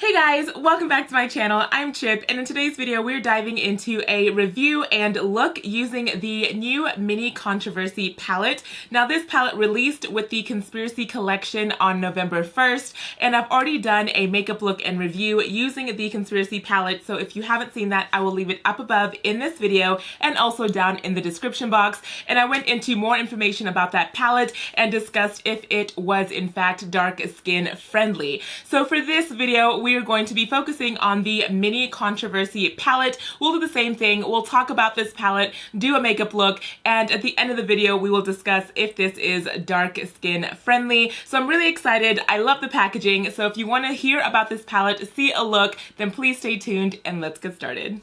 Hey guys, welcome back to my channel. I'm Chip, and in today's video we're diving into a review and look using the new Mini Controversy palette. Now this palette released with the Conspiracy collection on November 1st, and I've already done a makeup look and review using the Conspiracy palette, so if you haven't seen that, I will leave it up above in this video and also down in the description box. And I went into more information about that palette and discussed if it was in fact dark skin friendly. So for this video, we are going to be focusing on the Mini Controversy palette. We'll do the same thing. We'll talk about this palette, do a makeup look, and at the end of the video, we will discuss if this is dark skin friendly. So I'm really excited. I love the packaging. So if you want to hear about this palette, see a look, then please stay tuned and let's get started.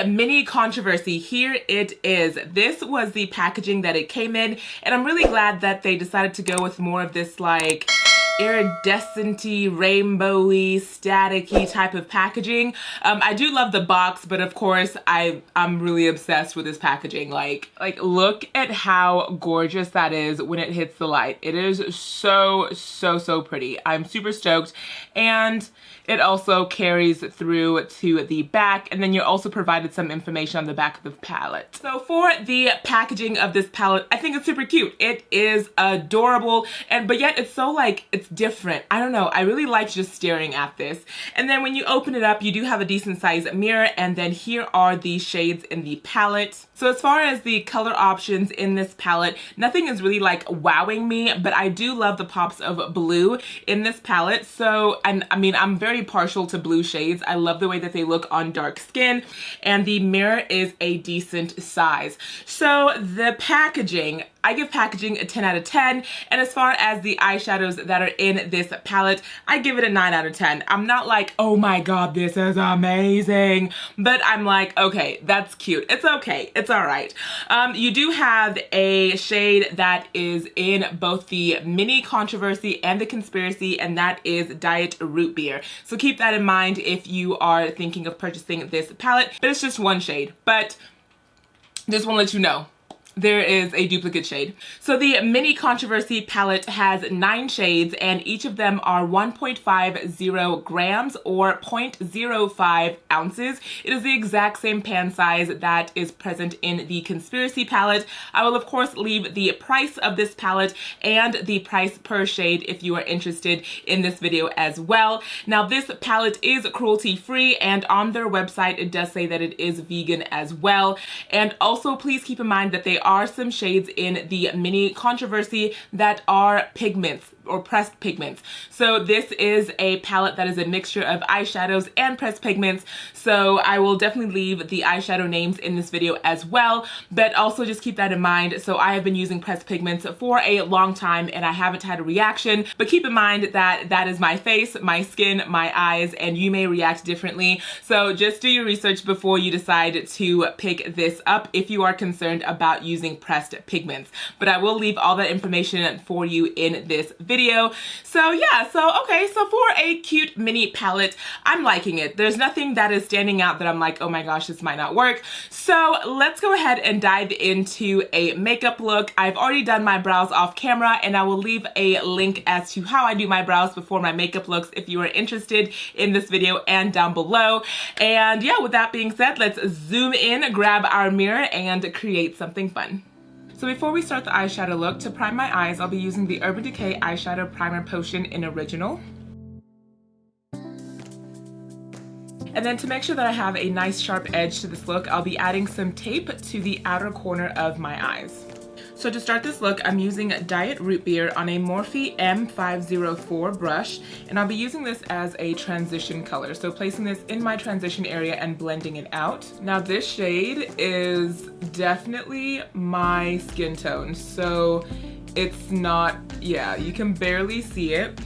Mini Controversy, here it is. This was the packaging that it came in, and I'm really glad that they decided to go with more of this like iridescent-y, rainbowy, static-y type of packaging. I do love the box, but of course I'm really obsessed with this packaging. Like look at how gorgeous that is when it hits the light. It is so pretty. I'm super stoked, and it also carries through to the back, and then you're also provided some information on the back of the palette. So for the packaging of this palette, I think it's super cute. It is adorable, but yet it's so like, it's different. I don't know, I really like just staring at this. And then when you open it up, you do have a decent sized mirror, and then here are the shades in the palette. So as far as the color options in this palette, nothing is really like wowing me, but I do love the pops of blue in this palette. So I mean, I'm very partial to blue shades. I love the way that they look on dark skin, and the mirror is a decent size. So the packaging, I give packaging a 10 out of 10, and as far as the eyeshadows that are in this palette, I give it a 9 out of 10. I'm not like, oh my god, this is amazing, but I'm like, okay, that's cute. It's okay. It's all right. You do have a shade that is in both the Mini Controversy and the Conspiracy, and that is Diet Root Beer. So keep that in mind if you are thinking of purchasing this palette, but it's just one shade. But just want to let you know, there is a duplicate shade. So the Mini Controversy palette has 9 shades, and each of them are 1.50 grams or 0.05 ounces. It is the exact same pan size that is present in the Conspiracy palette. I will of course leave the price of this palette and the price per shade if you are interested in this video as well. Now this palette is cruelty free, and on their website it does say that it is vegan as well. And also please keep in mind that they are some shades in the Mini Controversy that are pigments or pressed pigments. So this is a palette that is a mixture of eyeshadows and pressed pigments. So I will definitely leave the eyeshadow names in this video as well, but also just keep that in mind. So I have been using pressed pigments for a long time and I haven't had a reaction, but keep in mind that that is my face, my skin, my eyes, and you may react differently. So just do your research before you decide to pick this up if you are concerned about using pressed pigments. But I will leave all that information for you in this video. So yeah, okay, so for a cute mini palette, I'm liking it. There's nothing that is standing out that I'm like, oh my gosh, this might not work. So let's go ahead and dive into a makeup look. I've already done my brows off camera, and I will leave a link as to how I do my brows before my makeup looks if you are interested in this video and down below. And yeah, with that being said, let's zoom in, grab our mirror, and create something fun. So before we start the eyeshadow look, to prime my eyes, I'll be using the Urban Decay Eyeshadow Primer Potion in Original. And then to make sure that I have a nice sharp edge to this look, I'll be adding some tape to the outer corner of my eyes. So to start this look, I'm using Diet Root Beer on a Morphe M504 brush, and I'll be using this as a transition color. So placing this in my transition area and blending it out. Now this shade is definitely my skin tone, so it's not, yeah, you can barely see it.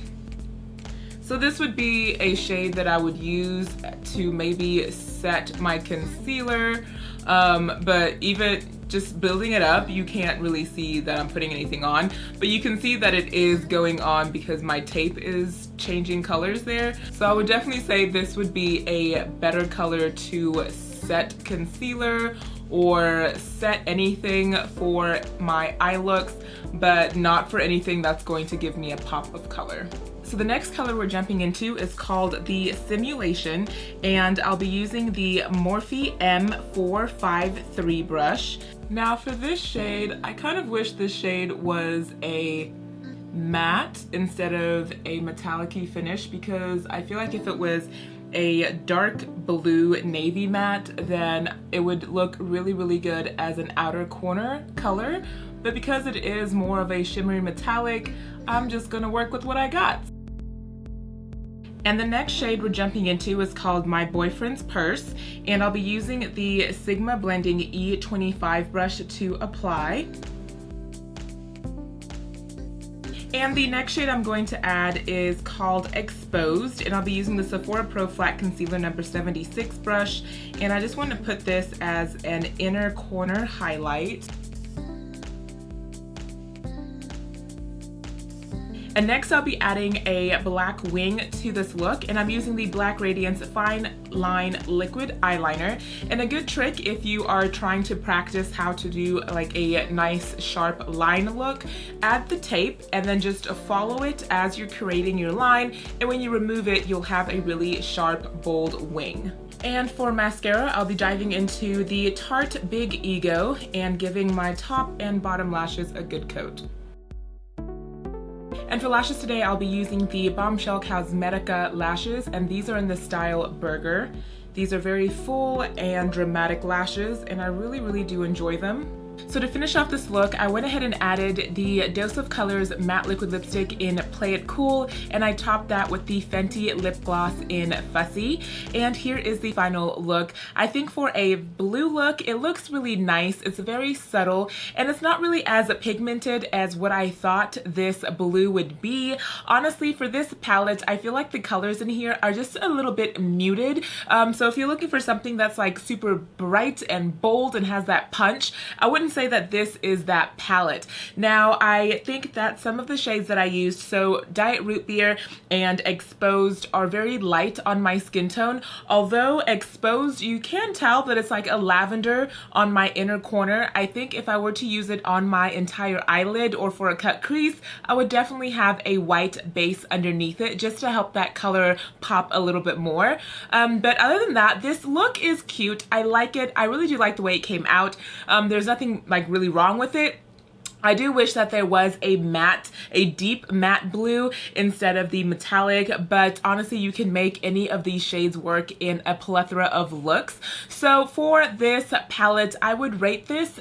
So this would be a shade that I would use to maybe set my concealer, but even just building it up, you can't really see that I'm putting anything on, but you can see that it is going on because my tape is changing colors there. So I would definitely say this would be a better color to set concealer or set anything for my eye looks, but not for anything that's going to give me a pop of color. So the next color we're jumping into is called the Simulation, and I'll be using the Morphe M453 brush. Now for this shade, I kind of wish this shade was a matte instead of a metallic-y finish, because I feel like if it was a dark blue navy matte, then it would look really, really good as an outer corner color. But because it is more of a shimmery metallic, I'm just gonna work with what I got. And the next shade we're jumping into is called My Boyfriend's Purse, and I'll be using the Sigma Blending E25 brush to apply. And the next shade I'm going to add is called Exposed, and I'll be using the Sephora Pro Flat Concealer number 76 brush, and I just want to put this as an inner corner highlight. And next I'll be adding a black wing to this look, and I'm using the Black Radiance Fine Line Liquid Eyeliner. And a good trick if you are trying to practice how to do like a nice sharp line look, add the tape and then just follow it as you're creating your line, and when you remove it you'll have a really sharp, bold wing. And for mascara, I'll be diving into the Tarte Big Ego and giving my top and bottom lashes a good coat. And for lashes today, I'll be using the Bombshell Cosmetica lashes, and these are in the style Burger. These are very full and dramatic lashes, and I really, really do enjoy them. So to finish off this look, I went ahead and added the Dose of Colors matte liquid lipstick in Play It Cool, and I topped that with the Fenty lip gloss in Fussy. And here is the final look. I think for a blue look, it looks really nice. It's very subtle, and it's not really as pigmented as what I thought this blue would be. Honestly, for this palette, I feel like the colors in here are just a little bit muted. So if you're looking for something that's like super bright and bold and has that punch, I wouldn't say that this is that palette. Now, I think that some of the shades that I used, so Diet Root Beer and Exposed, are very light on my skin tone. Although Exposed, you can tell that it's like a lavender on my inner corner. I think if I were to use it on my entire eyelid or for a cut crease, I would definitely have a white base underneath it just to help that color pop a little bit more. But other than that, this look is cute. I like it. I really do like the way it came out. There's nothing like really wrong with it. I do wish that there was a matte, a deep matte blue instead of the metallic, but honestly you can make any of these shades work in a plethora of looks. So for this palette, I would rate this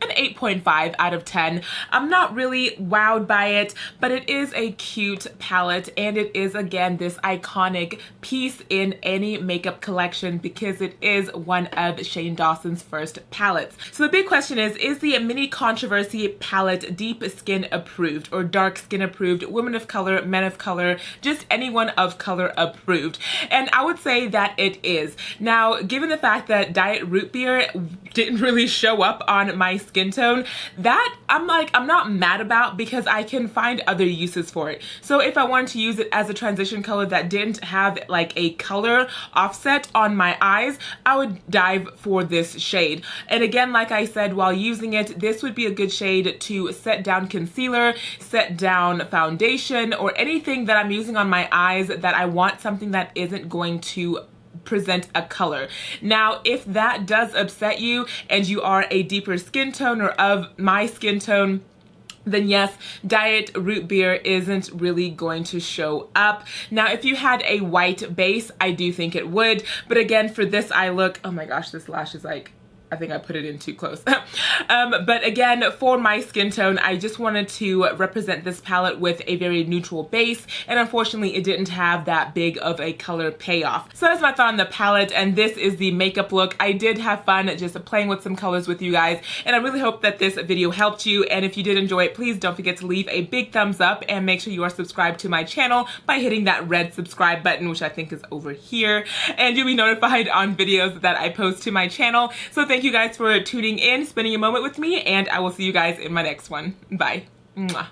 an 8.5 out of 10. I'm not really wowed by it, but it is a cute palette, and it is again this iconic piece in any makeup collection because it is one of Shane Dawson's first palettes. So the big question is the mini controversy palette deep skin approved or dark skin approved, women of color, men of color, just anyone of color approved? And I would say that it is. Now, given the fact that Diet Root Beer didn't really show up on my skin tone, that I'm not mad about because I can find other uses for it. So if I wanted to use it as a transition color that didn't have like a color offset on my eyes, I would dive for this shade. And again, like I said, while using it, this would be a good shade to set down concealer, set down foundation, or anything that I'm using on my eyes that I want something that isn't going to present a color. Now, if that does upset you and you are a deeper skin tone or of my skin tone, then yes, Diet Root Beer isn't really going to show up. Now, if you had a white base, I do think it would. But again, for this eye look, oh my gosh, this lash is like, I think I put it in too close. But again, for my skin tone, I just wanted to represent this palette with a very neutral base, and unfortunately it didn't have that big of a color payoff. So that's my thought on the palette, and this is the makeup look. I did have fun just playing with some colors with you guys, and I really hope that this video helped you. And if you did enjoy it, please don't forget to leave a big thumbs up and make sure you are subscribed to my channel by hitting that red subscribe button, which I think is over here, and you'll be notified on videos that I post to my channel. So thank you guys for tuning in, spending a moment with me, and I will see you guys in my next one. Bye. Mwah.